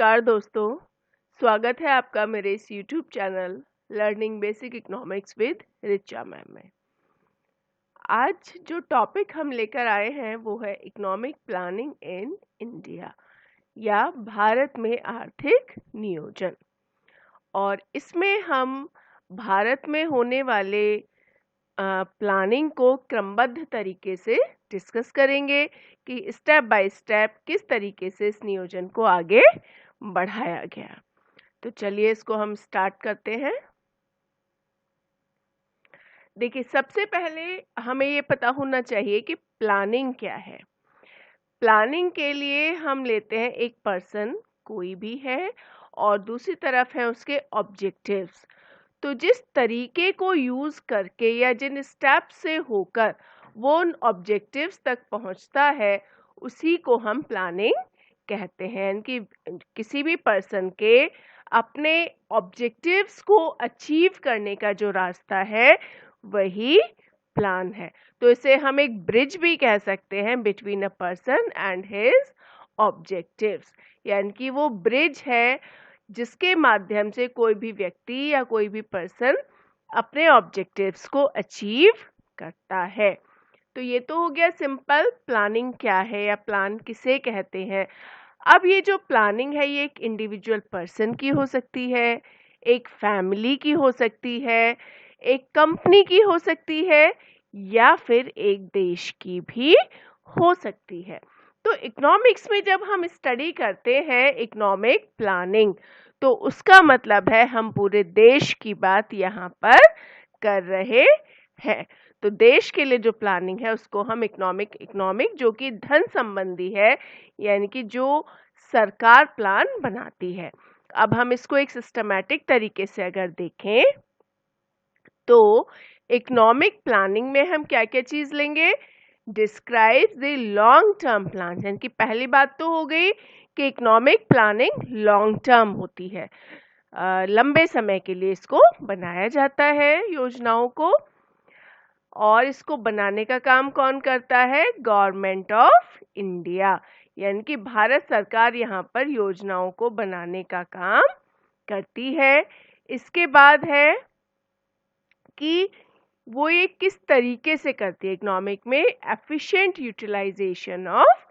नमस्कार दोस्तों, स्वागत है आपका मेरे इस YouTube channel learning basic economics with Richa ma'am में। आज जो टॉपिक हम लेकर आए हैं वो है इकोनॉमिक प्लानिंग इन इंडिया या भारत में आर्थिक नियोजन। और इसमें हम भारत में होने वाले प्लानिंग को क्रमबद्ध तरीके से डिस्कस करेंगे कि स्टेप बाय स्टेप किस तरीके से इस नियोजन को आगे बढ़ाया गया। तो चलिए इसको हम स्टार्ट करते हैं। देखिए, सबसे पहले हमें ये पता होना चाहिए कि प्लानिंग क्या है। प्लानिंग के लिए हम लेते हैं एक पर्सन, कोई भी है, और दूसरी तरफ है उसके ऑब्जेक्टिव्स। तो जिस तरीके को यूज करके या जिन स्टेप से होकर वो उन ऑब्जेक्टिव्स तक पहुंचता है उसी को हम प्लानिंग कहते हैं। कि किसी भी पर्सन के अपने ऑब्जेक्टिव्स को अचीव करने का जो रास्ता है वही प्लान है। तो इसे हम एक ब्रिज भी कह सकते हैं between a person and his objectives, यानी कि वो ब्रिज है जिसके माध्यम से कोई भी व्यक्ति या कोई भी पर्सन अपने ऑब्जेक्टिव्स को अचीव करता है। तो ये तो हो गया सिंपल प्लानिंग क्या है या प्लान किसे कहते हैं। अब ये जो प्लानिंग है ये एक इंडिविजुअल पर्सन की हो सकती है, एक फैमिली की हो सकती है, एक कंपनी की हो सकती है या फिर एक देश की भी हो सकती है। तो इकोनॉमिक्स में जब हम स्टडी करते हैं इकोनॉमिक प्लानिंग तो उसका मतलब है हम पूरे देश की बात यहाँ पर कर रहे हैं। तो देश के लिए जो प्लानिंग है उसको हम इकोनॉमिक जो कि धन संबंधी है, यानी कि जो सरकार प्लान बनाती है। अब हम इसको एक सिस्टमैटिक तरीके से अगर देखें तो इकोनॉमिक प्लानिंग में हम क्या क्या चीज लेंगे। Describes the long term plan, यानी कि पहली बात तो हो गई कि इकोनॉमिक प्लानिंग लॉन्ग टर्म होती है, लंबे समय के लिए इसको बनाया जाता है योजनाओं को। और इसको बनाने का काम कौन करता है? गवर्नमेंट ऑफ इंडिया, यानी कि भारत सरकार यहाँ पर योजनाओं को बनाने का काम करती है। इसके बाद है कि वो ये किस तरीके से करती है। इकोनॉमिक में एफिशिएंट यूटिलाइजेशन ऑफ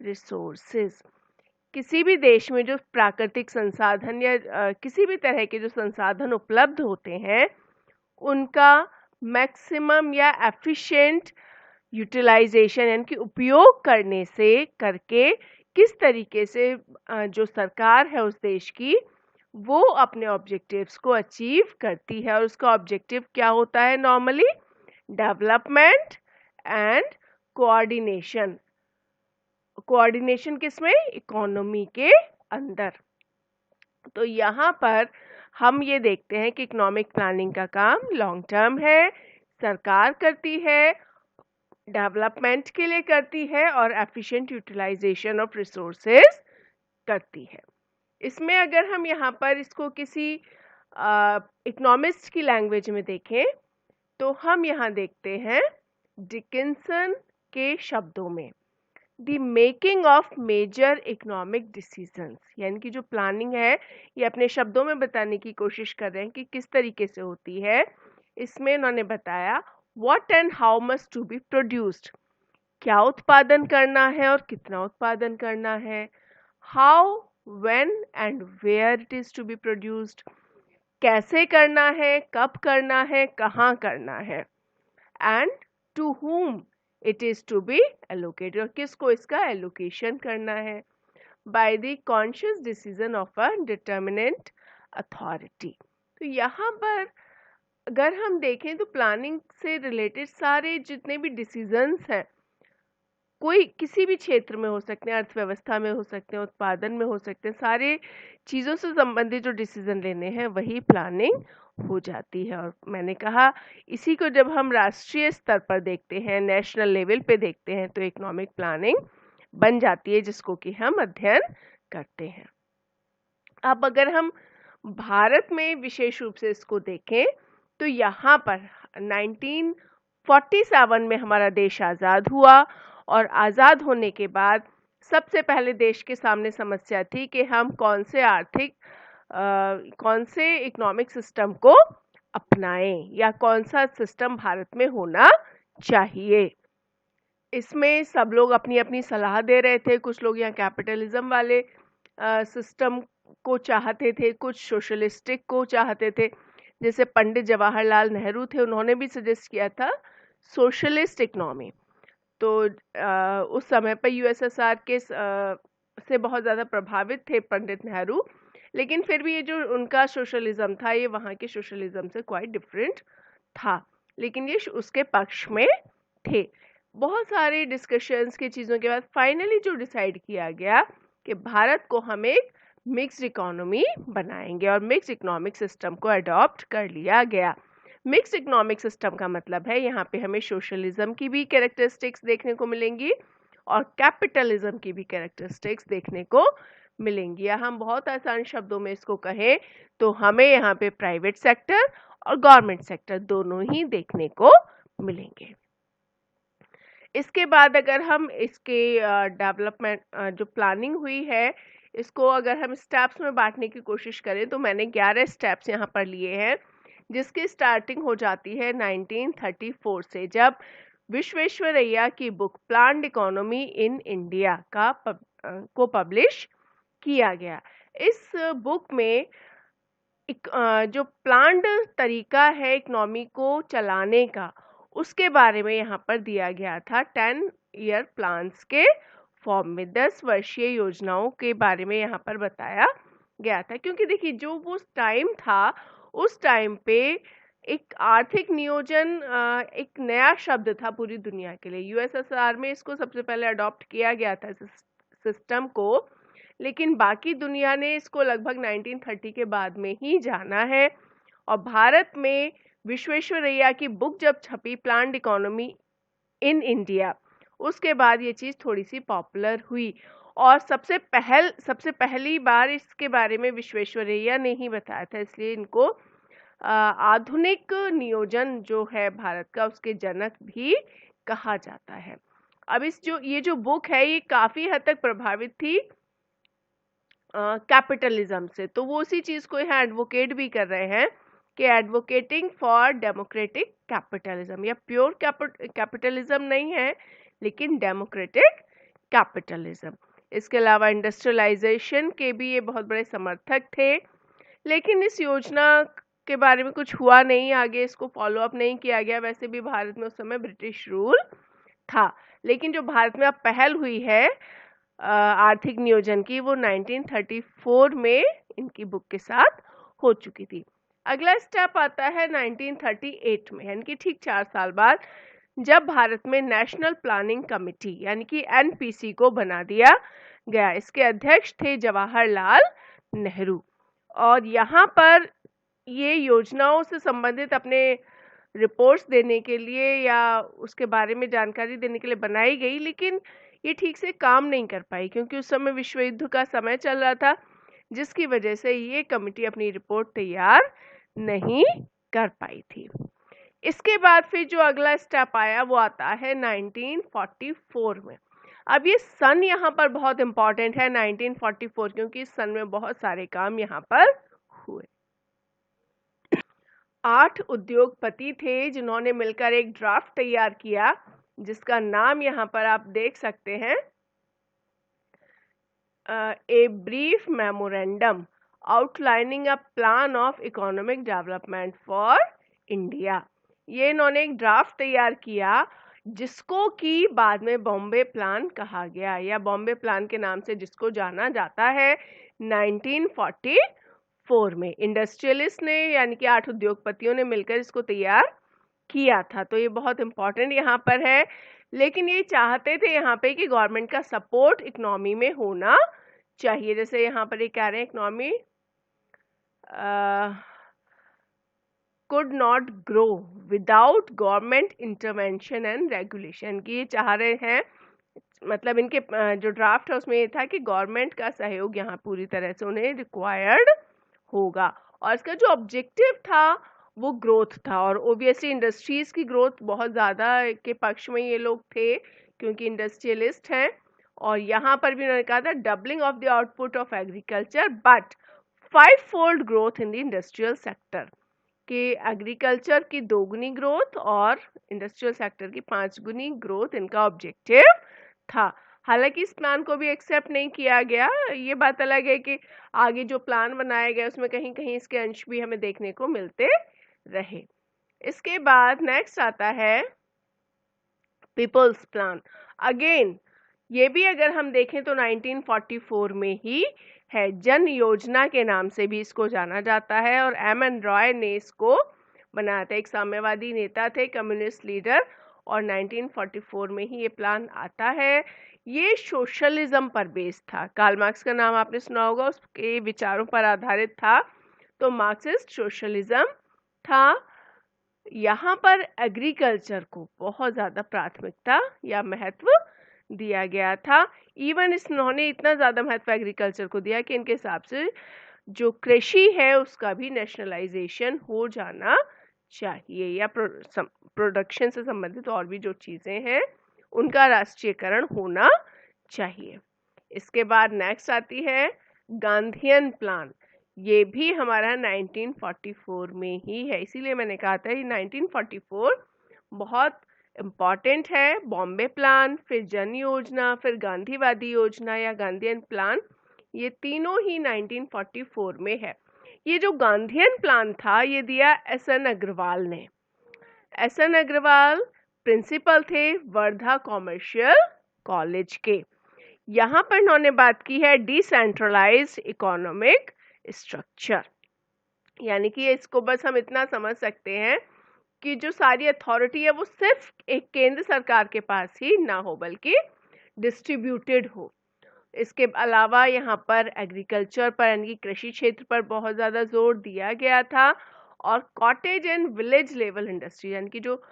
रिसोर्सेज। किसी भी देश में जो प्राकृतिक संसाधन या किसी भी तरह के जो संसाधन उपलब्ध होते हैं उनका मैक्सिमम या एफिशिएंट यूटिलाइजेशन यानी कि उपयोग करने से करके किस तरीके से जो सरकार है उस देश की वो अपने ऑब्जेक्टिव्स को अचीव करती है। और उसका ऑब्जेक्टिव क्या होता है? Normally development and coordination. Coordination किसमें? इकोनॉमी के अंदर। तो यहाँ पर हम ये देखते हैं कि इकोनॉमिक प्लानिंग का काम लॉन्ग टर्म है, सरकार करती है, डेवलपमेंट के लिए करती है और एफिशिएंट यूटिलाइजेशन ऑफ रिसोर्सेज करती है। इसमें अगर हम यहाँ पर इसको किसी इकोनॉमिस्ट की लैंग्वेज में देखें तो हम यहाँ देखते हैं डिकिंसन के शब्दों में the making of major economic decisions, यानी कि जो प्लानिंग है ये अपने शब्दों में बताने की कोशिश कर रहे हैं कि किस तरीके से होती है। इसमें उन्होंने बताया what and how must to be produced, क्या उत्पादन करना है और कितना उत्पादन करना है। How, when and where it is to be produced, कैसे करना है, कब करना है, कहाँ करना है। And to whom it is to be allocated, और किसको इसका एलोकेशन करना है। By the conscious decision of a determinant authority. तो यहाँ पर अगर हम देखें तो प्लानिंग से रिलेटेड सारे जितने भी डिसीजंस हैं कोई किसी भी क्षेत्र में हो सकते हैं, अर्थव्यवस्था में हो सकते हैं, उत्पादन में हो सकते हैं, सारे चीज़ों से संबंधित जो डिसीजन लेने हैं वही प्लानिंग हो जाती है। और मैंने कहा इसी को जब हम राष्ट्रीय स्तर पर देखते हैं, नेशनल लेवल पे देखते हैं तो इकोनॉमिक प्लानिंग बन जाती है जिसको कि हम अध्ययन करते हैं। अब अगर हम भारत में विशेष रूप से इसको देखें तो यहाँ पर 1947 में हमारा देश आज़ाद हुआ और आज़ाद होने के बाद सबसे पहले देश के सामने समस्या थी कि हम कौन से इकोनॉमिक सिस्टम को अपनाएं या कौन सा सिस्टम भारत में होना चाहिए। इसमें सब लोग अपनी अपनी सलाह दे रहे थे। कुछ लोग यहाँ कैपिटलिज्म वाले सिस्टम को चाहते थे, कुछ सोशलिस्टिक को चाहते थे। जैसे पंडित जवाहरलाल नेहरू थे, उन्होंने भी सजेस्ट किया था सोशलिस्ट इकोनॉमी। तो उस समय पर यूएसएसआर के से बहुत ज़्यादा प्रभावित थे पंडित नेहरू, लेकिन फिर भी ये जो उनका सोशलिज्म था ये वहाँ के सोशलिज्म से क्वाइट डिफरेंट था, लेकिन ये उसके पक्ष में थे। बहुत सारे डिस्कशंस की चीज़ों के बाद फाइनली जो डिसाइड किया गया कि भारत को हम एक मिक्स्ड इकोनॉमी बनाएंगे और मिक्स्ड इकोनॉमिक सिस्टम को अडॉप्ट कर लिया गया। मिक्स्ड इकोनॉमिक सिस्टम का मतलब है यहाँ पे हमें सोशलिज्म की भी कैरेक्टरिस्टिक्स देखने को मिलेंगी और कैपिटलिज्म की भी कैरेक्टरिस्टिक्स देखने को मिलेंगी। या हम बहुत आसान शब्दों में इसको कहें तो हमें यहाँ पे प्राइवेट सेक्टर और गवर्नमेंट सेक्टर दोनों ही देखने को मिलेंगे। इसके बाद अगर हम इसके डेवलपमेंट जो प्लानिंग हुई है इसको अगर हम स्टेप्स में बांटने की कोशिश करें तो मैंने 11 स्टेप्स यहाँ पर लिए हैं, जिसकी स्टार्टिंग हो जाती है 1934 से, जब विश्वेश्वरैया की book planned economy in India को पब्लिश किया गया। इस बुक में जो प्लान्ड तरीका है इकोनॉमी को चलाने का उसके बारे में यहाँ पर दिया गया था 10 ईयर प्लान्स के फॉर्म में। 10 वर्षीय योजनाओं के बारे में यहाँ पर बताया गया था, क्योंकि देखिए जो वो टाइम था उस टाइम पे एक आर्थिक नियोजन एक नया शब्द था पूरी दुनिया के लिए। यूएसएसआर में इसको सबसे पहले अडॉप्ट किया गया था सिस्टम को, लेकिन बाकी दुनिया ने इसको लगभग 1930 के बाद में ही जाना है। और भारत में विश्वेश्वरैया की बुक जब छपी प्लान्ड इकोनॉमी इन इंडिया, उसके बाद ये चीज़ थोड़ी सी पॉपुलर हुई और सबसे पहली बार इसके बारे में विश्वेश्वरैया ने ही बताया था, इसलिए इनको आधुनिक नियोजन जो है भारत का उसके जनक भी कहा जाता है। अब ये जो बुक है ये काफ़ी हद तक प्रभावित थी कैपिटलिज्म से, तो वो उसी चीज़ को यहाँ एडवोकेट भी कर रहे हैं कि एडवोकेटिंग फॉर डेमोक्रेटिक कैपिटलिज्म, या प्योर कैपिटलिज्म नहीं है लेकिन डेमोक्रेटिक कैपिटलिज्म। इसके अलावा इंडस्ट्रियलाइजेशन के भी ये बहुत बड़े समर्थक थे, लेकिन इस योजना के बारे में कुछ हुआ नहीं, आगे इसको फॉलो अप नहीं किया गया। वैसे भी भारत में उस समय ब्रिटिश रूल था, लेकिन जो भारत में अब पहल हुई है आर्थिक नियोजन की वो 1934 में इनकी बुक के साथ हो चुकी थी। अगला स्टेप आता है 1938 में, यानी कि ठीक 4 साल बाद, जब भारत में नेशनल प्लानिंग कमेटी यानी कि एनपीसी को बना दिया गया। इसके अध्यक्ष थे जवाहरलाल नेहरू और यहाँ पर ये योजनाओं से संबंधित अपने रिपोर्ट्स देने के लिए या उसके बारे में जानकारी देने के लिए बनाई गई, लेकिन ये ठीक से काम नहीं कर पाई क्योंकि उस समय विश्व युद्ध का समय चल रहा था, जिसकी वजह से ये कमेटी अपनी रिपोर्ट तैयार नहीं कर पाई थी। इसके बाद फिर जो अगला स्टेप आया वो आता है 1944 में। अब ये सन यहाँ पर बहुत इम्पॉर्टेंट है 1944, क्योंकि इस सन में बहुत सारे काम यहाँ पर हुए। 8 उद्योगपति थे जिन्होंने मिलकर एक ड्राफ्ट तैयार किया, जिसका नाम यहाँ पर आप देख सकते हैं, a brief memorandum outlining a plan of economic development for India. ये इन्होंने एक ड्राफ्ट तैयार किया जिसको कि बाद में बॉम्बे प्लान कहा गया, या बॉम्बे प्लान के नाम से जिसको जाना जाता है। 1944 में इंडस्ट्रियलिस्ट ने यानी कि 8 उद्योगपतियों ने मिलकर इसको तैयार किया था, तो ये बहुत इम्पोर्टेंट यहाँ पर है। लेकिन ये चाहते थे यहाँ पे कि गवर्नमेंट का सपोर्ट इकोनॉमी में होना चाहिए। जैसे यहाँ पर ये कह रहे हैं economy could not grow without government intervention and regulation, की ये चाह रहे हैं, मतलब इनके जो ड्राफ्ट है उसमें ये था कि गवर्नमेंट का सहयोग यहाँ पूरी तरह से उन्हें रिक्वायर्ड होगा। और इसका जो ऑब्जेक्टिव था वो ग्रोथ था, और ओबियसली इंडस्ट्रीज की ग्रोथ बहुत ज़्यादा के पक्ष में ये लोग थे क्योंकि इंडस्ट्रियलिस्ट हैं, और यहाँ पर भी उन्होंने कहा था doubling of the output of agriculture but 5-fold growth in the industrial sector, कि एग्रीकल्चर की 2 गुनी ग्रोथ और इंडस्ट्रियल सेक्टर की 5 गुनी ग्रोथ इनका ऑब्जेक्टिव था। हालांकि इस प्लान को भी एक्सेप्ट नहीं किया गया। ये बात अलग है कि आगे जो प्लान बनाया गया उसमें कहीं कहीं इसके अंश भी हमें देखने को मिलते रहे। इसके बाद नेक्स्ट आता है पीपल्स प्लान। अगेन ये भी अगर हम देखें तो 1944 में ही है, जन योजना के नाम से भी इसको जाना जाता है और एम.एन. रॉय ने इसको बनाया था। एक साम्यवादी नेता थे, कम्युनिस्ट लीडर, और 1944 में ही ये प्लान आता है। ये सोशलिज्म पर बेस्ड था। कार्ल मार्क्स का नाम आपने सुना होगा, उसके विचारों पर आधारित था, तो मार्क्सिस्ट सोशलिज्म था। यहाँ पर एग्रीकल्चर को बहुत ज़्यादा प्राथमिकता या महत्व दिया गया था। इवन इन्होंने इतना ज़्यादा महत्व एग्रीकल्चर को दिया कि इनके हिसाब से जो कृषि है उसका भी नेशनलाइजेशन हो जाना चाहिए, या प्रोडक्शन से संबंधित और भी जो चीज़ें हैं उनका राष्ट्रीयकरण होना चाहिए। इसके बाद नेक्स्ट आती है गांधीयन प्लान। ये भी हमारा 1944 में ही है, इसीलिए मैंने कहा था ये 1944 बहुत इम्पॉर्टेंट है। बॉम्बे प्लान, फिर जन योजना, फिर गांधीवादी योजना या गांधीयन प्लान, ये तीनों ही 1944 में है। ये जो गांधीयन प्लान था ये दिया एस.एन. अग्रवाल ने। एस.एन. अग्रवाल प्रिंसिपल थे वर्धा कॉमर्शियल कॉलेज के। यहाँ पर उन्होंने बात की है डिसेंट्रलाइज्ड इकोनॉमिक स्ट्रक्चर, यानी कि इसको बस हम इतना समझ सकते हैं कि जो सारी अथॉरिटी है वो सिर्फ एक केंद्र सरकार के पास ही ना हो बल्कि डिस्ट्रीब्यूटेड हो। इसके अलावा यहाँ पर एग्रीकल्चर पर यानी कि कृषि क्षेत्र पर बहुत ज़्यादा जोर दिया गया था, और cottage and village level industry यानी कि जो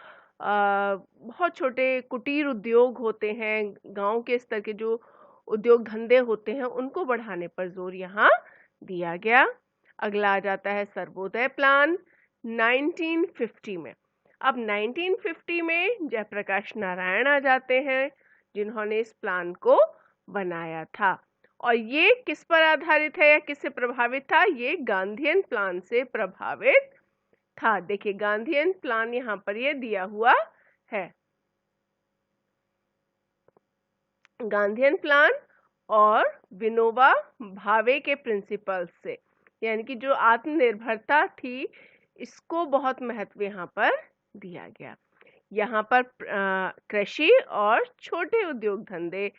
बहुत छोटे कुटीर उद्योग होते हैं, गांव के स्तर के जो उद्योग धंधे होते हैं, उनको बढ़ाने पर जोर यहाँ दिया गया। अगला आ जाता है सर्वोदय प्लान 1950 में। अब 1950 में जयप्रकाश नारायण आ जाते हैं जिन्होंने इस प्लान को बनाया था, और ये किस पर आधारित है या किससे प्रभावित था? ये गांधीयन प्लान से प्रभावित था। देखिए गांधीयन प्लान यहाँ पर ये दिया हुआ है, गांधीयन प्लान और विनोबा भावे के प्रिंसिपल से, यानी कि जो आत्मनिर्भरता थी इसको बहुत महत्व यहाँ पर दिया गया। यहाँ पर कृषि और छोटे उद्योग धंधे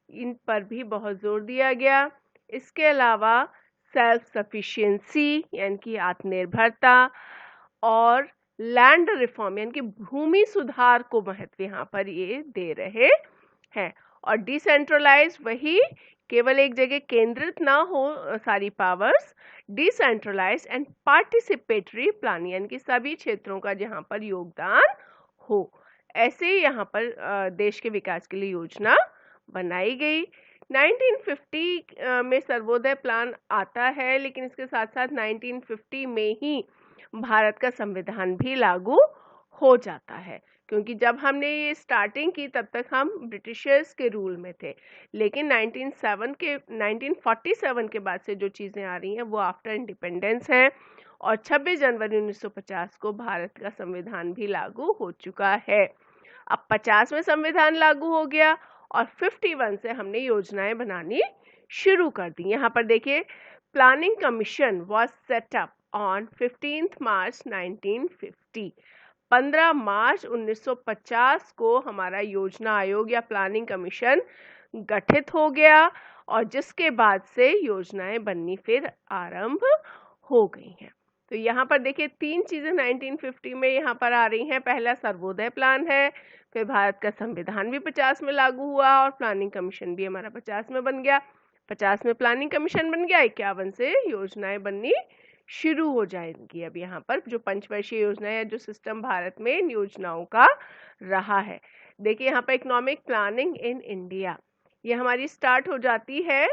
इन पर भी बहुत जोर दिया गया। इसके अलावा सेल्फ सफिशिएंसी यानी कि आत्मनिर्भरता और लैंड रिफॉर्म यानी कि भूमि सुधार को महत्व यहाँ पर ये दे रहे हैं। और डिसेंट्रलाइज वही केवल एक जगह केंद्रित ना हो सारी powers, decentralize and participatory plan यानी कि सभी क्षेत्रों का जहाँ पर योगदान हो, ऐसे यहाँ पर देश के विकास के लिए योजना बनाई गई। 1950 में सर्वोदय प्लान आता है, लेकिन इसके साथ साथ 1950 में ही भारत का संविधान भी लागू हो जाता है, क्योंकि जब हमने ये स्टार्टिंग की तब तक हम ब्रिटिशर्स के रूल में थे, लेकिन 1947 के बाद से जो चीज़ें आ रही हैं वो आफ्टर इंडिपेंडेंस हैं, और 26 जनवरी 1950 को भारत का संविधान भी लागू हो चुका है। अब 50 में संविधान लागू हो गया और 51 से हमने योजनाएं बनानी शुरू कर दी। यहाँ पर देखिए planning commission was setup on 15 मार्च 1950। 15 मार्च 1950 को हमारा योजना आयोग या प्लानिंग कमीशन गठित हो गया, और जिसके बाद से योजनाएं बननी फिर आरंभ हो गई हैं। तो यहाँ पर देखिए 3 चीज़ें 1950 में यहाँ पर आ रही हैं। पहला सर्वोदय प्लान है, फिर भारत का संविधान भी 50 में लागू हुआ और प्लानिंग कमीशन भी हमारा 50 में बन गया। 50 में प्लानिंग कमीशन बन गया, 51 से योजनाएं बननी शुरू हो जाएंगी। अब यहाँ पर जो पंचवर्षीय योजना है, जो सिस्टम भारत में इन योजनाओं का रहा है, देखिए यहाँ पर इकोनॉमिक प्लानिंग इन इंडिया ये हमारी स्टार्ट हो जाती है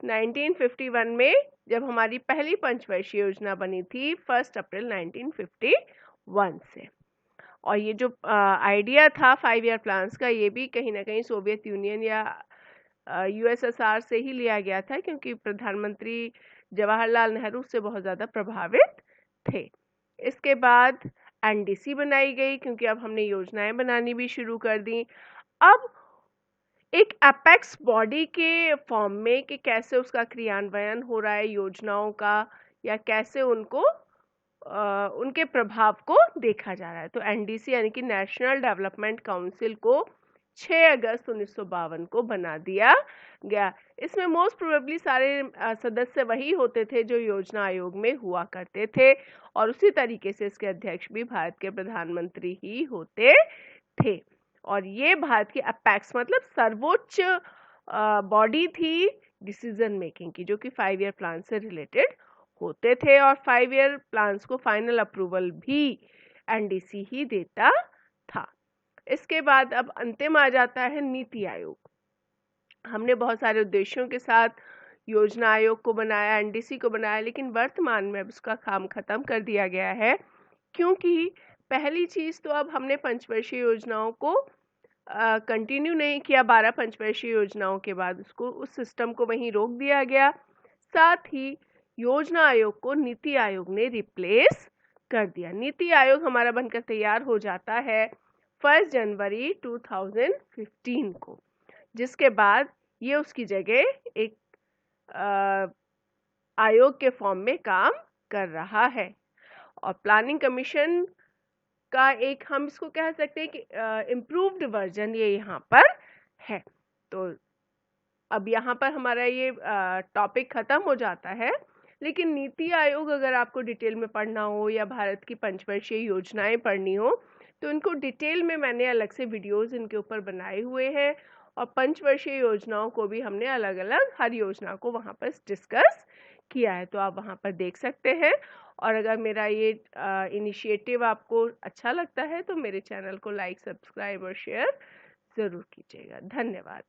1951 में, जब हमारी पहली पंचवर्षीय योजना बनी थी 1 अप्रैल 1951 से। और ये जो आइडिया था 5 ईयर प्लान्स का, ये भी कहीं ना कहीं सोवियत यूनियन या यूएसएसआर से ही लिया गया था, क्योंकि प्रधानमंत्री जवाहरलाल नेहरू से बहुत ज़्यादा प्रभावित थे। इसके बाद एनडीसी बनाई गई, क्योंकि अब हमने योजनाएं बनानी भी शुरू कर दी। अब एक एपेक्स बॉडी के फॉर्म में कि कैसे उसका क्रियान्वयन हो रहा है योजनाओं का, या कैसे उनको उनके प्रभाव को देखा जा रहा है। तो एनडीसी यानी कि नेशनल डेवलपमेंट काउंसिल को 6 अगस्त 1952 को बना दिया गया। इसमें मोस्ट प्रोबेबली सारे सदस्य वही होते थे जो योजना आयोग में हुआ करते थे, और उसी तरीके से इसके अध्यक्ष भी भारत के प्रधानमंत्री ही होते थे। और ये भारत की अपेक्स मतलब सर्वोच्च बॉडी थी डिसीजन मेकिंग की, जो कि 5 ईयर प्लान से रिलेटेड होते थे, और 5 ईयर प्लान्स को फाइनल अप्रूवल भी एनडीसी ही देता था। इसके बाद अब अंतिम आ जाता है नीति आयोग। हमने बहुत सारे उद्देश्यों के साथ योजना आयोग को बनाया, एनडीसी को बनाया, लेकिन वर्तमान में अब उसका काम खत्म कर दिया गया है, क्योंकि पहली चीज तो अब हमने पंचवर्षीय योजनाओं को कंटिन्यू नहीं किया। 12 पंचवर्षीय योजनाओं के बाद उसको उस सिस्टम को वहीं रोक दिया गया। साथ ही योजना आयोग को नीति आयोग ने रिप्लेस कर दिया। नीति आयोग हमारा बनकर तैयार हो जाता है 1 जनवरी 2015 को, जिसके बाद ये उसकी जगह एक आयोग के फॉर्म में काम कर रहा है। और प्लानिंग कमीशन का एक हम इसको कह सकते हैं कि इम्प्रूव्ड वर्जन ये यहाँ पर है। तो अब यहाँ पर हमारा ये टॉपिक खत्म हो जाता है। लेकिन नीति आयोग अगर आपको डिटेल में पढ़ना हो या भारत की पंचवर्षीय योजनाएं पढ़नी हो, तो इनको डिटेल में मैंने अलग से वीडियोस इनके ऊपर बनाए हुए हैं, और पंचवर्षीय योजनाओं को भी हमने अलग अलग हर योजना को वहाँ पर डिस्कस किया है, तो आप वहाँ पर देख सकते हैं। और अगर मेरा ये इनिशिएटिव आपको अच्छा लगता है तो मेरे चैनल को लाइक, सब्सक्राइब और शेयर ज़रूर कीजिएगा। धन्यवाद।